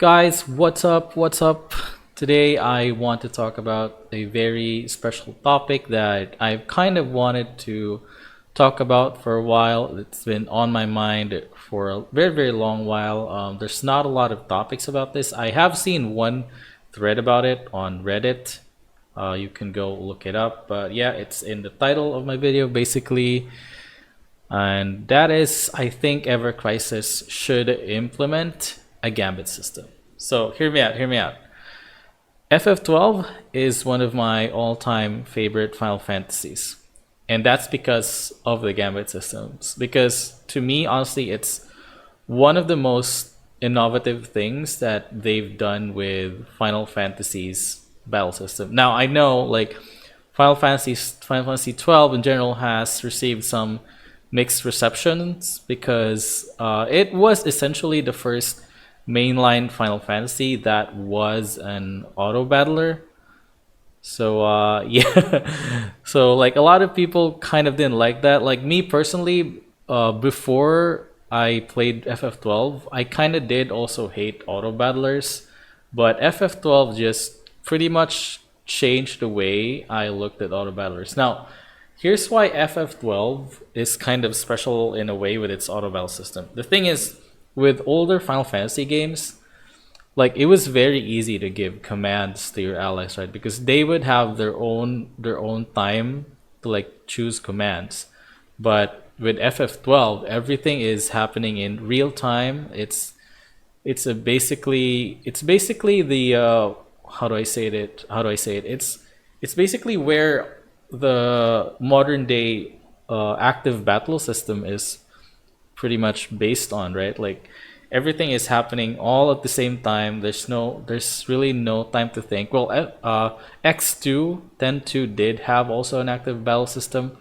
Guys, what's up? What's up? Today I want to talk about a very special topic that I've kind of wanted to talk about for a while. It's been on my mind for a very, very long while. There's not a lot of topics about this. I have seen one thread about it on Reddit. You can go look it up. But yeah, it's in the title of my video basically. And that is, I think Ever Crisis should implement a Gambit system. So hear me out. FF12 is one of my all-time favorite Final Fantasies. And that's because of the Gambit systems. Because to me, honestly, it's one of the most innovative things that they've done with Final Fantasy's battle system. Now I know like Final Fantasy 12 in general has received some mixed receptions because it was essentially the first mainline Final Fantasy that was an auto battler. So yeah, so like a lot of people kind of didn't like that. Like me personally, before I played FF12, I kind of did also hate auto battlers, but FF12 just pretty much changed the way I looked at auto battlers. Now, here's why FF12 is kind of special in a way with its auto battle system. The thing is, with older Final Fantasy games, like it was very easy to give commands to your allies, right? Because they would have their own time to like choose commands. But with FF12, everything is happening in real time. It's basically the how do I say it? How do I say it? It's basically where the modern day active battle system is pretty much based on, right? Like everything is happening all at the same time. There's really no time to think. Well, X2 10.2 did have also an active battle system,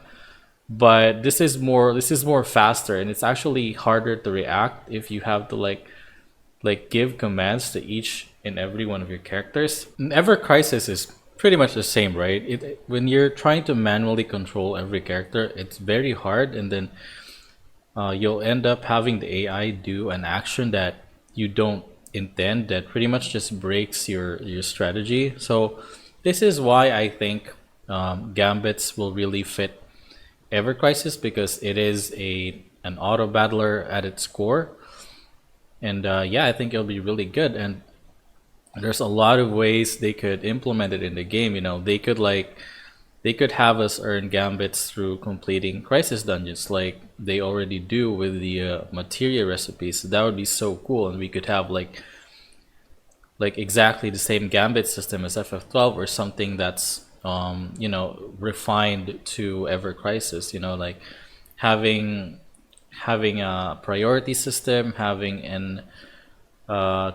but this is more faster, and it's actually harder to react if you have to like give commands to each and every one of your characters. And Ever Crisis is pretty much the same, right? When you're trying to manually control every character, it's very hard, and then you'll end up having the AI do an action that you don't intend that pretty much just breaks your strategy. So this is why I think Gambits will really fit Ever Crisis because it is an auto battler at its core, and yeah, I think it'll be really good. And there's a lot of ways they could implement it in the game. They could have us earn gambits through completing crisis dungeons like they already do with the materia recipes. That would be so cool, and we could have like exactly the same gambit system as FF12 or something that's refined to Ever Crisis. Like having a priority system, having an uh,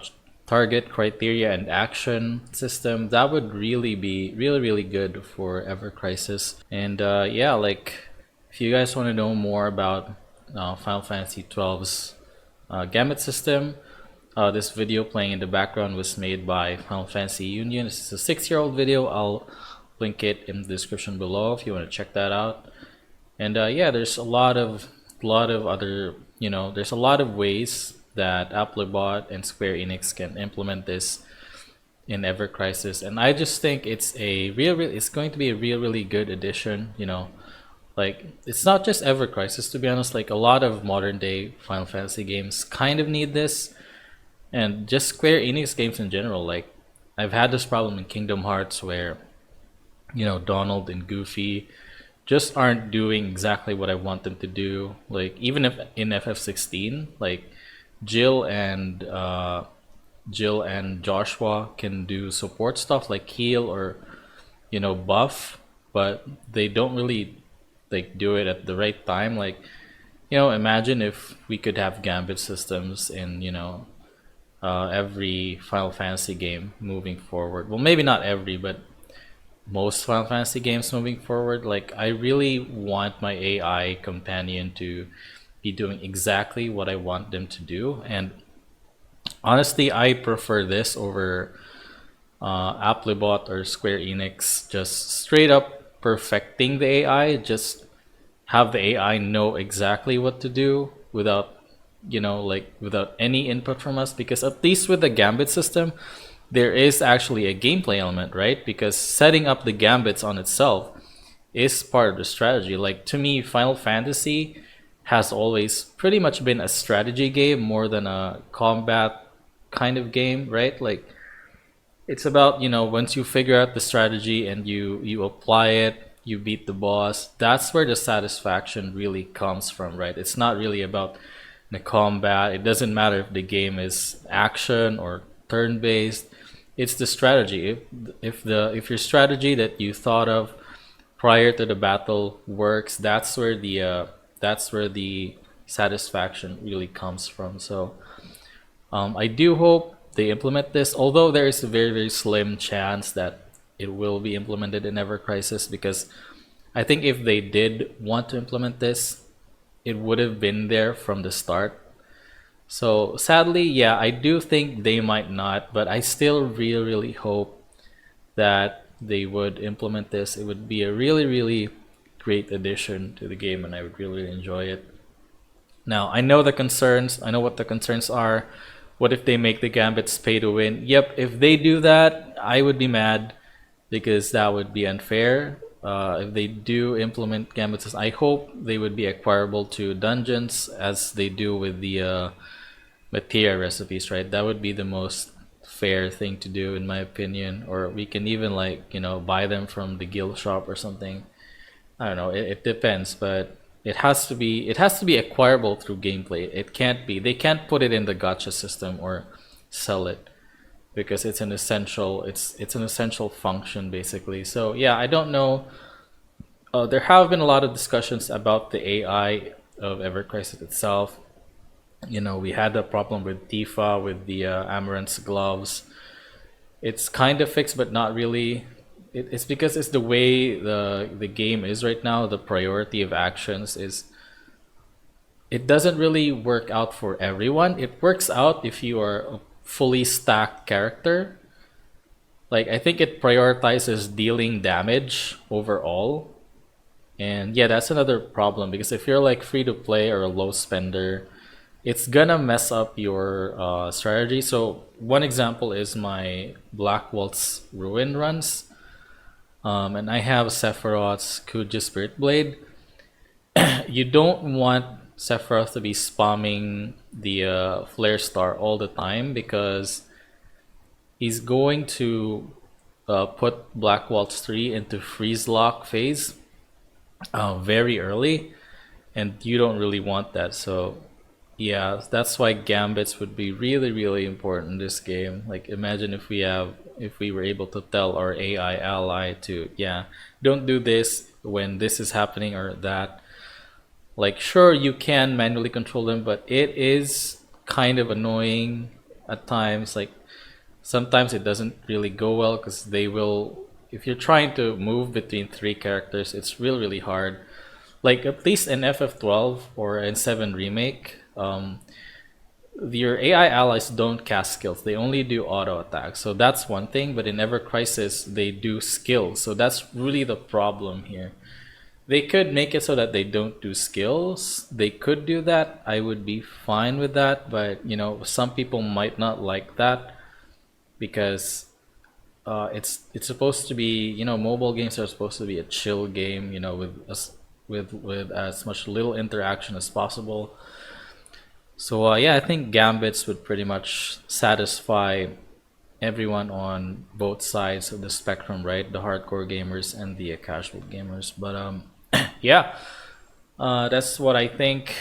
target criteria and action system. That would really be really, really good for Ever Crisis. And yeah, like if you guys want to know more about Final Fantasy XII's Gambit system, this video playing in the background was made by Final Fantasy Union. This is a 6-year-old video. I'll link it in the description below if you want to check that out. And yeah, there's a lot of other, there's a lot of ways that Applebot and Square Enix can implement this in Ever Crisis, and I just think it's going to be a really good addition. Like it's not just Ever Crisis, to be honest. Like a lot of modern day Final Fantasy games kind of need this, and just Square Enix games in general. Like I've had this problem in Kingdom Hearts where Donald and Goofy just aren't doing exactly what I want them to do. Like even if in FF16, like Jill and Jill and Joshua can do support stuff like heal or buff, but they don't really like do it at the right time. Like imagine if we could have Gambit systems in every Final Fantasy game moving forward. Well, maybe not every, but most Final Fantasy games moving forward. Like I really want my AI companion to be doing exactly what I want them to do. And honestly, I prefer this over Applebot or Square Enix just straight up perfecting the AI. Just have the AI know exactly what to do without like without any input from us, because at least with the Gambit system, there is actually a gameplay element, right? Because setting up the Gambits on itself is part of the strategy. Like to me, Final Fantasy has always pretty much been a strategy game more than a combat kind of game, right? Like it's about, once you figure out the strategy and you apply it, you beat the boss, that's where the satisfaction really comes from, right? It's not really about the combat. It doesn't matter if the game is action or turn based. It's the strategy. If your strategy that you thought of prior to the battle works, that's where the satisfaction really comes from. So I do hope they implement this, although there is a very, very slim chance that it will be implemented in Ever Crisis, because I think if they did want to implement this, it would have been there from the start. So sadly, yeah, I do think they might not, but I still really, really hope that they would implement this. It would be a really, really great addition to the game, and I would really, really enjoy it. Now, I know the concerns. I know what the concerns are. What if they make the Gambits pay to win? Yep, if they do that, I would be mad because that would be unfair. If they do implement Gambits, I hope they would be acquirable to dungeons as they do with the materia recipes, right? That would be the most fair thing to do, in my opinion. Or we can even buy them from the guild shop or something. I don't know. It depends, but it has to be acquirable through gameplay. They can't put it in the gacha system or sell it, because it's an essential function basically. So yeah, I don't know. There have been a lot of discussions about the AI of Ever Crisis itself. We had a problem with Tifa with the Amaranth's gloves. It's kind of fixed, but not really. It's because it's the way the game is right now. The priority of actions is, it doesn't really work out for everyone. It works out if you are a fully stacked character. Like I think it prioritizes dealing damage overall. And yeah, that's another problem, because if you're like free to play or a low spender, it's gonna mess up your strategy. So one example is my Black Waltz Ruin runs. And I have Sephiroth's Kuja Spirit Blade. You don't want Sephiroth to be spamming the Flare Star all the time, because he's going to put Black Waltz 3 into freeze lock phase very early, and you don't really want that. So yeah, that's why Gambits would be really, really important in this game. Like imagine if we were able to tell our AI ally to, yeah, don't do this when this is happening or that. Like sure, you can manually control them, but it is kind of annoying at times. Like sometimes it doesn't really go well, because they will, if you're trying to move between three characters, it's really, really hard. Like at least in FF12 or in 7 Remake, your AI allies don't cast skills. They only do auto attacks. So that's one thing. But in Ever Crisis, they do skills. So that's really the problem here. They could make it so that they don't do skills. They could do that. I would be fine with that. But some people might not like that, because it's supposed to be, mobile games are supposed to be a chill game, with as much little interaction as possible. So yeah, I think Gambits would pretty much satisfy everyone on both sides of the spectrum, right? The hardcore gamers and the casual gamers. But yeah, that's what I think.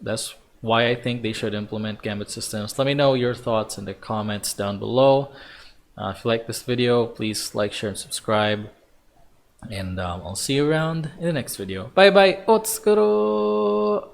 That's why I think they should implement Gambit systems. Let me know your thoughts in the comments down below. If you like this video, please like, share, and subscribe. And I'll see you around in the next video. Bye bye. Otsukuro!